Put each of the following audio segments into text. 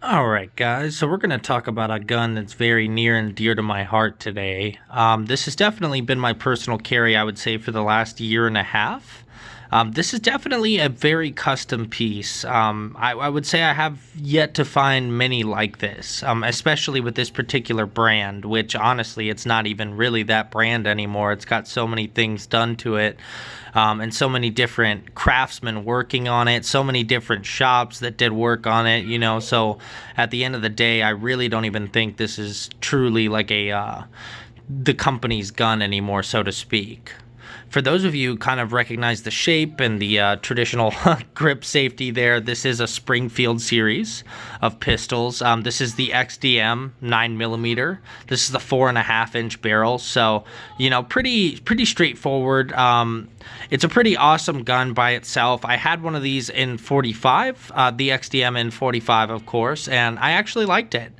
Alright guys, so we're going to talk about a gun that's very near and dear to my heart today. This has definitely been my personal carry, I would say, for the last year and a half. This is definitely a very custom piece. I would say I have yet to find many like this, especially with this particular brand, which honestly, it's not even really that brand anymore. It's got so many things done to it, and so many different craftsmen working on it, so many different shops that did work on it, so at the end of the day, I really don't even think this is truly like the company's gun anymore, so to speak. For those of you who kind of recognize the shape and the traditional grip safety there, this is a Springfield series of pistols. This is the XDM 9mm. This is the 4.5-inch barrel, so pretty straightforward. It's a pretty awesome gun by itself. I had one of these in 45, the XDM in 45, of course, and I actually liked it.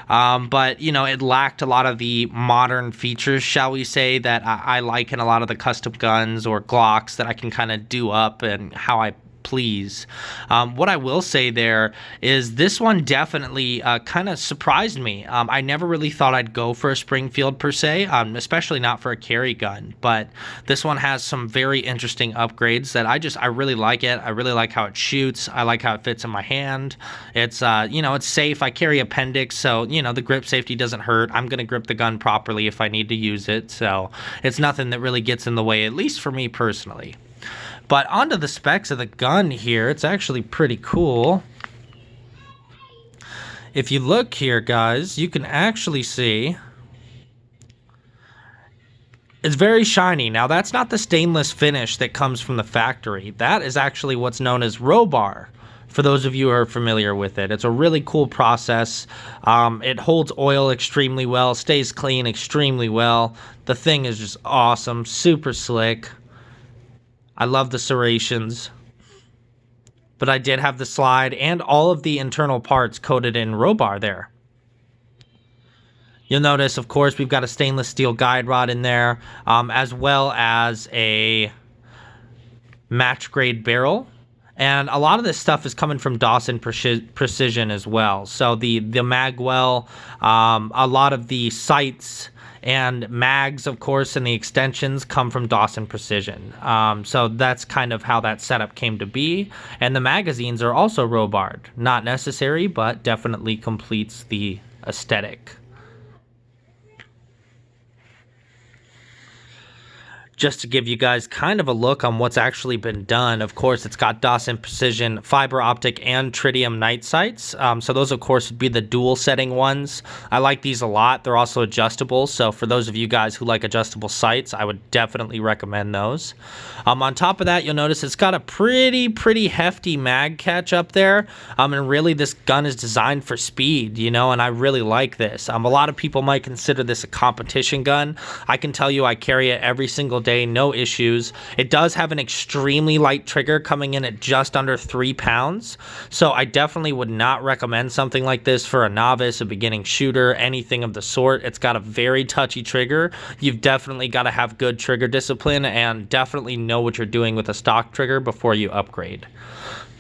But it lacked a lot of the modern features, shall we say, that I like in a lot of the custom guns or Glocks that I can kind of do up and how I please. What I will say there is this one definitely kind of surprised me. I never really thought I'd go for a Springfield per se, especially not for a carry gun, but this one has some very interesting upgrades that I really like it. I really like how it shoots. I like how it fits in my hand. It's it's safe. I carry appendix, so the grip safety doesn't hurt. I'm gonna grip the gun properly if I need to use it, so it's nothing that really gets in the way, at least for me personally. But onto the specs of the gun here, it's actually pretty cool. If you look here, guys, you can actually see it's very shiny. Now, that's not the stainless finish that comes from the factory. That is actually what's known as Robar, for those of you who are familiar with it. It's a really cool process. It holds oil extremely well, stays clean extremely well. The thing is just awesome, super slick. I love the serrations, but I did have the slide and all of the internal parts coated in Robar there. You'll notice, of course, we've got a stainless steel guide rod in there, as well as a match grade barrel. And a lot of this stuff is coming from Dawson Precision as well. So the magwell, a lot of the sights and mags, of course, and the extensions come from Dawson Precision. So that's kind of how that setup came to be. And the magazines are also Robarred. Not necessary, but definitely completes the aesthetic. Just to give you guys kind of a look on what's actually been done, of course, it's got Dawson Precision fiber optic and tritium night sights. So those, of course, would be the dual setting ones. I like these a lot. They're also adjustable. So for those of you guys who like adjustable sights, I would definitely recommend those. On top of that, you'll notice it's got a pretty hefty mag catch up there. And really, this gun is designed for speed, and I really like this. A lot of people might consider this a competition gun. I can tell you I carry it every single day, no issues. It does have an extremely light trigger coming in at just under 3 pounds. So I definitely would not recommend something like this for a novice, a beginning shooter, anything of the sort. It's got a very touchy trigger. You've definitely got to have good trigger discipline and definitely know what you're doing with a stock trigger before you upgrade.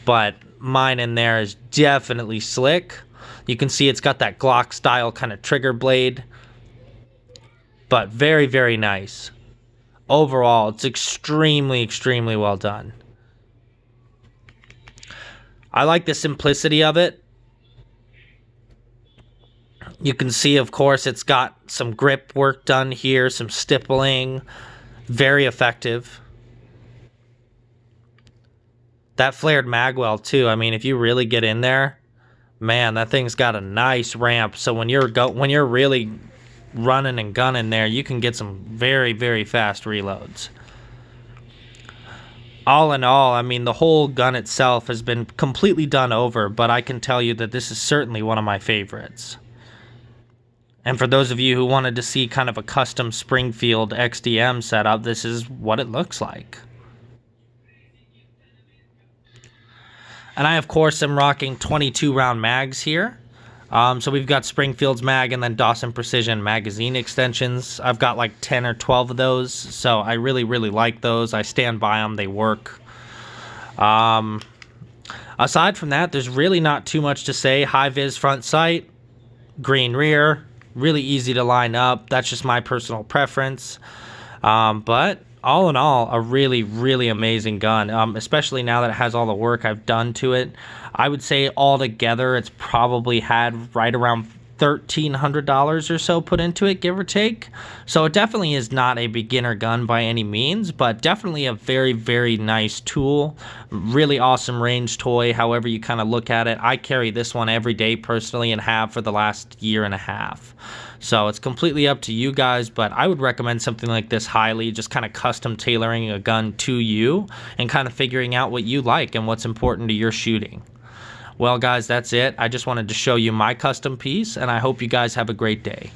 But mine in there is definitely slick. You can see it's got that Glock style kind of trigger blade, but very nice. Overall, it's extremely well done. I like the simplicity of it. You can see, of course, it's got some grip work done here, some stippling. Very effective. That flared magwell, too. I mean, if you really get in there, man, that thing's got a nice ramp. So when you're really running and gunning there, you can get some very fast reloads. All in all, I mean, the whole gun itself has been completely done over, but I can tell you that this is certainly one of my favorites. And for those of you who wanted to see kind of a custom Springfield XDM setup, this is what it looks like. And I, of course, am rocking 22 round mags here. So we've got Springfield's mag and then Dawson Precision magazine extensions. I've got like 10 or 12 of those, so I really like those. I stand by them. They work. Aside from that, there's really not too much to say. High vis front sight, green rear, really easy to line up. That's just my personal preference. But all in all, a really, really amazing gun, especially now that it has all the work I've done to it. I would say altogether, it's probably had right around $1,300 or so put into it, give or take. So it definitely is not a beginner gun by any means, but definitely a very, very nice tool. Really awesome range toy, however you kind of look at it. I carry this one every day personally and have for the last year and a half. So it's completely up to you guys, but I would recommend something like this highly, just kind of custom tailoring a gun to you and kind of figuring out what you like and what's important to your shooting. Well, guys, that's it. I just wanted to show you my custom piece, and I hope you guys have a great day.